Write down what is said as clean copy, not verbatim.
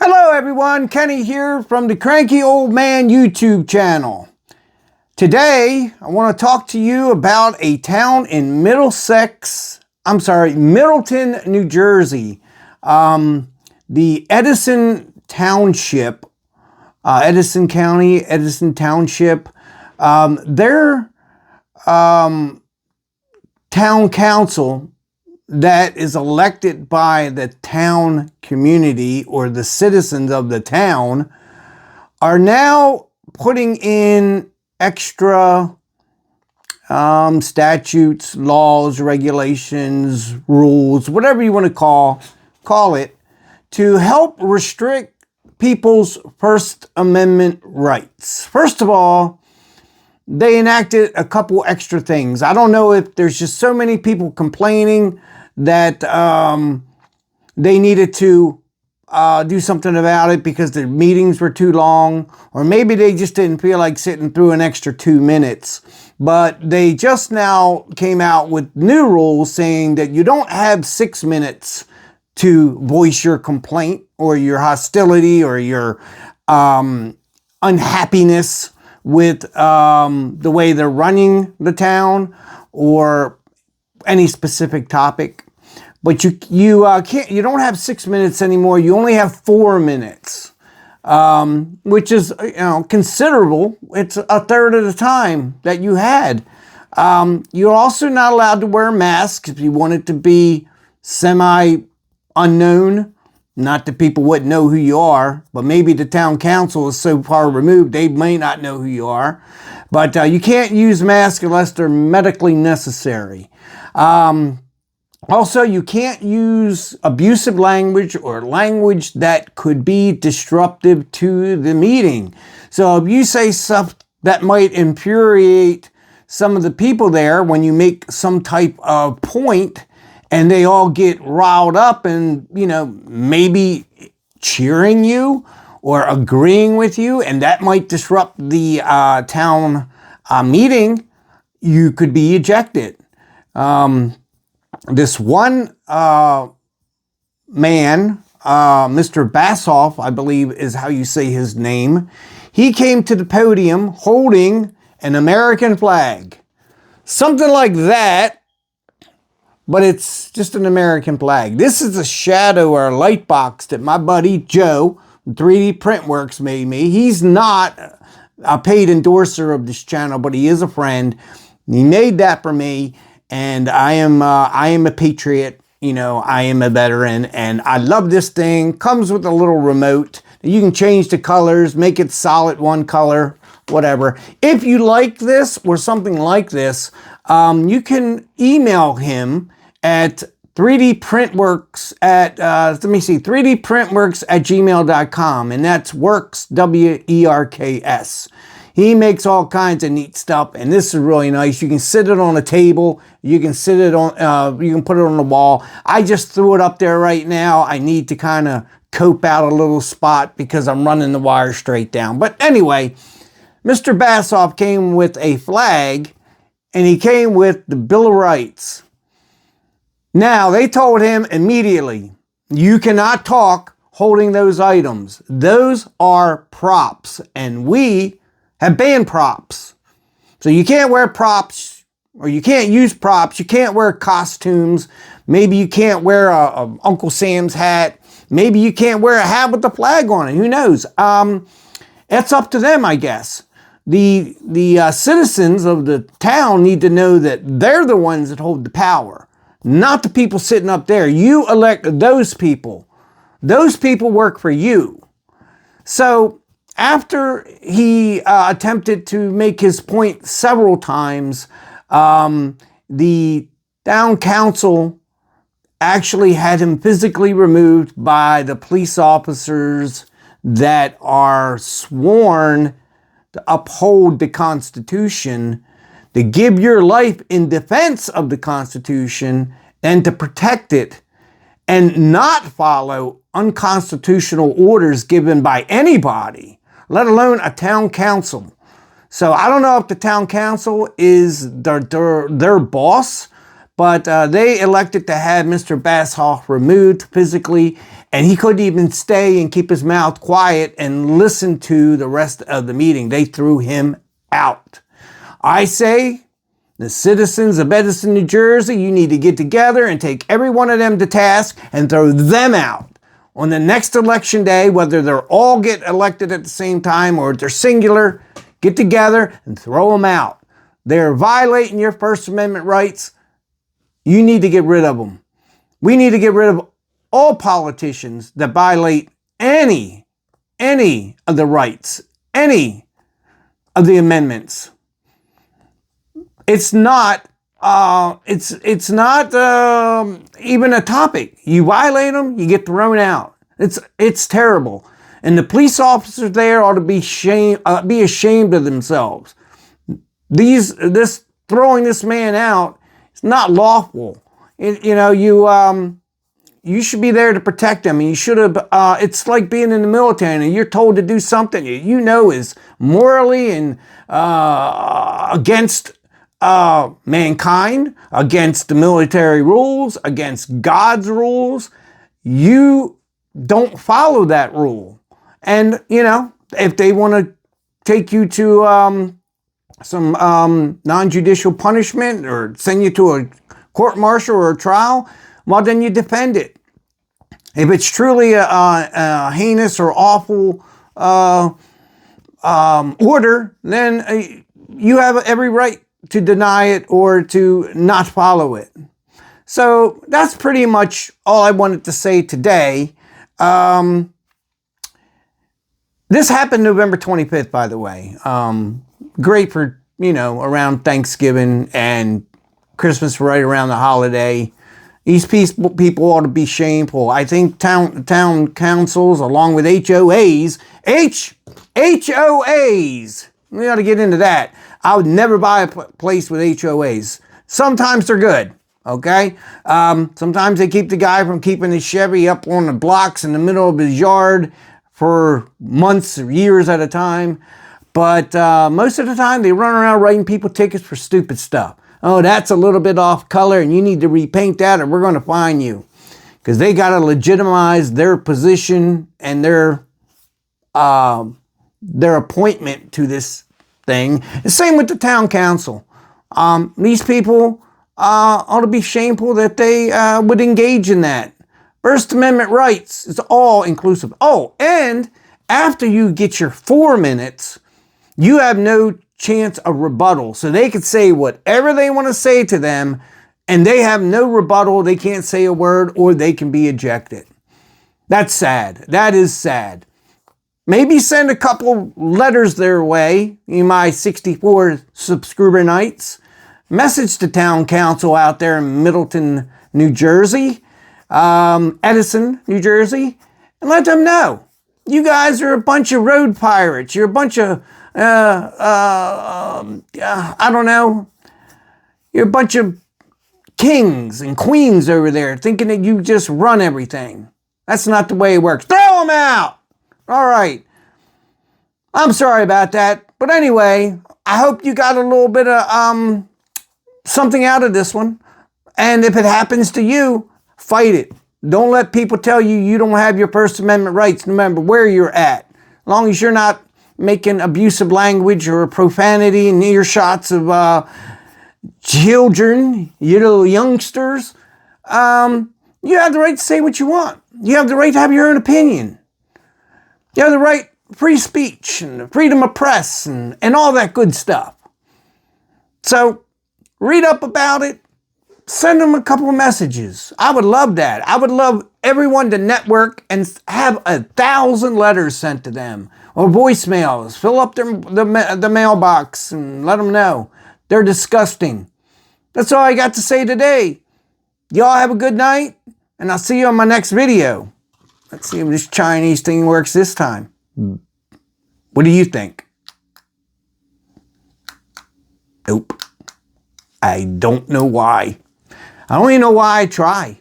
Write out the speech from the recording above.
Hello everyone, Kenny here from the Cranky Old Man YouTube channel. Today, I want to talk to you about a town in Middleton, New Jersey. The Edison Township, Edison County, Edison Township, their town council that is elected by the town community or the citizens of the town are now putting in extra statutes, laws, regulations, rules, whatever you want to call it, to help restrict people's First Amendment rights. First of all, they enacted a couple extra things. I don't know if there's just so many people complaining that they needed to do something about it because their meetings were too long, or maybe they just didn't feel like sitting through an extra 2 minutes. But they just now came out with new rules saying that you don't have 6 minutes to voice your complaint or your hostility or your unhappiness with the way they're running the town or any specific topic. But you don't have 6 minutes anymore. You only have 4 minutes, which is considerable. It's a third of the time that you had. You're also not allowed to wear masks if you want it to be semi-unknown. Not that people wouldn't know who you are, but maybe the town council is so far removed they may not know who you are. But you can't use masks unless they're medically necessary. Also, you can't use abusive language or language that could be disruptive to the meeting. So if you say stuff that might infuriate some of the people there when you make some type of point and they all get riled up and, maybe cheering you or agreeing with you, and that might disrupt the town meeting, you could be ejected. This one man, Mr. Bassoff, I believe is how you say his name, he came to the podium holding an American flag. Something like that, but it's just an American flag. This is a shadow or a light box that my buddy Joe, 3D Printworks, made me. He's not a paid endorser of this channel, but he is a friend. He made that for me. And I am a patriot, I am a veteran, and I love this thing. Comes with a little remote. You can change the colors, make it solid one color, whatever. If you like this or something like this, you can email him at 3dprintworks at, 3dprintworks@gmail.com, and that's works, W-E-R-K-S. He makes all kinds of neat stuff, and this is really nice. You can sit it on a table. You can sit it on. You can put it on the wall. I just threw it up there right now. I need to kind of cope out a little spot because I'm running the wire straight down. But anyway, Mr. Bassoff came with a flag, and he came with the Bill of Rights. Now, they told him immediately, you cannot talk holding those items. Those are props, and we have banned props. So you can't wear props, or you can't use props. You can't wear costumes. Maybe you can't wear a Uncle Sam's hat. Maybe you can't wear a hat with the flag on it. Who knows? It's up to them, I guess. The citizens of the town need to know that they're the ones that hold the power, not the people sitting up there. You elect those people. Those people work for you. So after he attempted to make his point several times, the town council actually had him physically removed by the police officers that are sworn to uphold the Constitution, to give your life in defense of the Constitution and to protect it, and not follow unconstitutional orders given by anybody, let alone a town council. So I don't know if the town council is their boss, but they elected to have Mr. Bassoff removed physically, And he couldn't even stay and keep his mouth quiet and listen to the rest of the meeting. They threw him out. I say, the citizens of Edison, New Jersey, you need to get together and take every one of them to task and throw them out. On the next election day, whether they're all get elected at the same time or they're singular, get together and throw them out. They're violating your First Amendment rights. You need to get rid of them. We need to get rid of all politicians that violate any of the rights, any of the amendments. It's not even a topic. You violate them, you get thrown out. It's terrible. And the police officers there ought to be ashamed of themselves. This throwing this man out is not lawful. You should be there to protect him. And you should have. It's like being in the military and you're told to do something is morally and against mankind, against the military rules, against God's rules. You don't follow that rule. And, if they want to take you to some non-judicial punishment or send you to a court-martial or a trial, well, then you defend it. If it's truly a heinous or awful order, then you have every right to deny it or to not follow it. So that's pretty much all I wanted to say today. This happened November 25th, by the way. Great for, around Thanksgiving and Christmas, right around the holiday. These people ought to be shameful. I think town councils, along with HOAs, we ought to get into that. I would never buy a place with HOAs. Sometimes they're good, okay? Sometimes they keep the guy from keeping his Chevy up on the blocks in the middle of his yard for months or years at a time. But most of the time, they run around writing people tickets for stupid stuff. Oh, that's a little bit off color and you need to repaint that or we're going to fine you. Because they got to legitimize their position and their appointment to this thing. The same with the town council. These people ought to be shameful that they would engage in that. First Amendment rights is all inclusive. Oh, and after you get your 4 minutes, you have no chance of rebuttal. So they could say whatever they want to say to them and they have no rebuttal. They can't say a word or they can be ejected. That's sad. That is sad. Maybe send a couple letters their way, my 64 subscriber knights. Message to town council out there in Middleton, New Jersey, Edison, New Jersey, and let them know. You guys are a bunch of road pirates. You're a bunch of I don't know. You're a bunch of kings and queens over there thinking that you just run everything. That's not the way it works. Throw them out! All right. I'm sorry about that. But anyway, I hope you got a little bit of something out of this one. And if it happens to you, fight it. Don't let people tell you you don't have your First Amendment rights, no matter where you're at. As long as you're not making abusive language or profanity and earshots of children, youngsters, you have the right to say what you want. You have the right to have your own opinion. You have the right to free speech and freedom of press and all that good stuff. So read up about it. Send them a couple of messages. I would love that. I would love everyone to network and have 1,000 letters sent to them or voicemails. Fill up the mailbox and let them know. They're disgusting. That's all I got to say today. Y'all have a good night, and I'll see you on my next video. Let's see if this Chinese thing works this time. What do you think? Nope. I don't know why. I don't even know why I try.